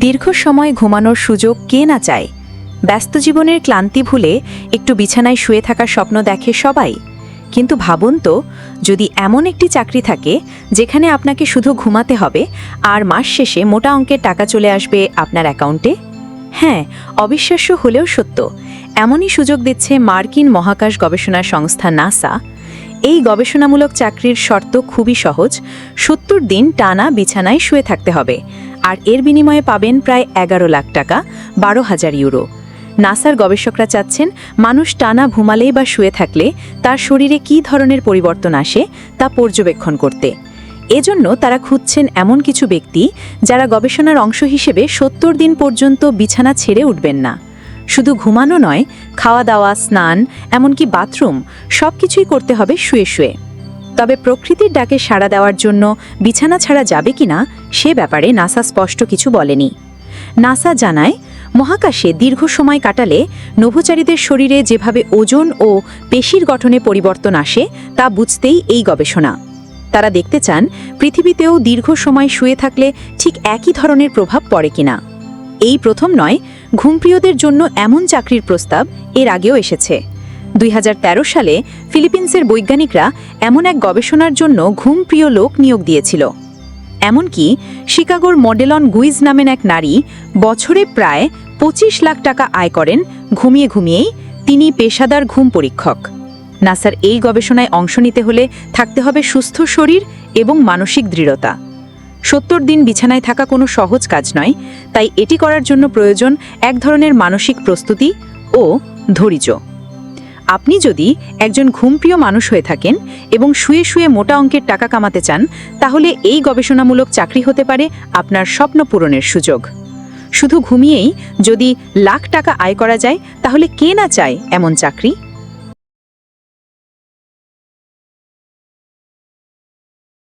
দীর্ঘ সময় ঘুমানোর সুযোগ কে না চায়? ব্যস্ত জীবনের ক্লান্তি ভুলে একটু বিছানায় শুয়ে থাকার স্বপ্ন দেখে সবাই। কিন্তু ভাবুন তো, যদি এমন একটি চাকরি থাকে যেখানে আপনাকে শুধু ঘুমাতে হবে আর মাস শেষে মোটা অঙ্কের টাকা চলে আসবে আপনার অ্যাকাউন্টে। হ্যাঁ, অবিশ্বাস্য হলেও সত্য, এমনই সুযোগ দিচ্ছে মার্কিন মহাকাশ গবেষণা সংস্থা নাসা। এই গবেষণামূলক চাকরির শর্ত খুবই সহজ। ৭০ দিন টানা বিছানায় শুয়ে থাকতে হবে, আর এর বিনিময়ে পাবেন প্রায় ১১ লাখ টাকা, ১২,০০০ ইউরো। নাসার গবেষকরা চাচ্ছেন মানুষ টানা ঘুমালেই বা শুয়ে থাকলে তার শরীরে কী ধরনের পরিবর্তন আসে তা পর্যবেক্ষণ করতে। এজন্য তারা খুঁজছেন এমন কিছু ব্যক্তি যারা গবেষণার অংশ হিসেবে ৭০ দিন পর্যন্ত বিছানা ছেড়ে উঠবেন না। শুধু ঘুমানো নয়, খাওয়া দাওয়া, স্নান, এমনকি বাথরুম সবকিছুই করতে হবে শুয়ে শুয়ে। তবে প্রকৃতির ডাকে সাড়া দেওয়ার জন্য বিছানা ছাড়া যাবে কিনা সে ব্যাপারে নাসা স্পষ্ট কিছু বলেনি। নাসা জানায়, মহাকাশে দীর্ঘ সময় কাটালে নভোচারীদের শরীরে যেভাবে ওজন ও পেশির গঠনে পরিবর্তন আসে তা বুঝতেই এই গবেষণা। তারা দেখতে চান পৃথিবীতেও দীর্ঘ সময় শুয়ে থাকলে ঠিক একই ধরনের প্রভাব পড়ে কিনা। এই প্রথম নয়, ঘুমপ্রিয়দের জন্য এমন চাকরির প্রস্তাব এর আগেও এসেছে। ২০১৩ সালে ফিলিপিন্সের বৈজ্ঞানিকরা এমন এক গবেষণার জন্য ঘুমপ্রিয় লোক নিয়োগ দিয়েছিল। এমনকি শিকাগোর মডেলন গুইজ নামেন এক নারী বছরে প্রায় ২৫ লাখ টাকা আয় করেন ঘুমিয়ে ঘুমিয়েই। তিনি পেশাদার ঘুম পরীক্ষক। নাসার এই গবেষণায় অংশ নিতে হলে থাকতে হবে সুস্থ শরীর এবং মানসিক দৃঢ়তা। ৭০ দিন বিছানায় থাকা কোনো সহজ কাজ নয়, তাই এটি করার জন্য প্রয়োজন এক ধরনের মানসিক প্রস্তুতি ও ধৈর্য। আপনি যদি একজন ঘুমপ্রিয় মানুষ হয়ে থাকেন এবং শুয়ে শুয়ে মোটা অঙ্কের টাকা কামাতে চান, তাহলে এই গবেষণামূলক চাকরি হতে পারে আপনার স্বপ্ন পূরণের সুযোগ। শুধু ঘুমিয়েই যদি লাখ টাকা আয় করা যায়, তাহলে কে না চায় এমন চাকরি?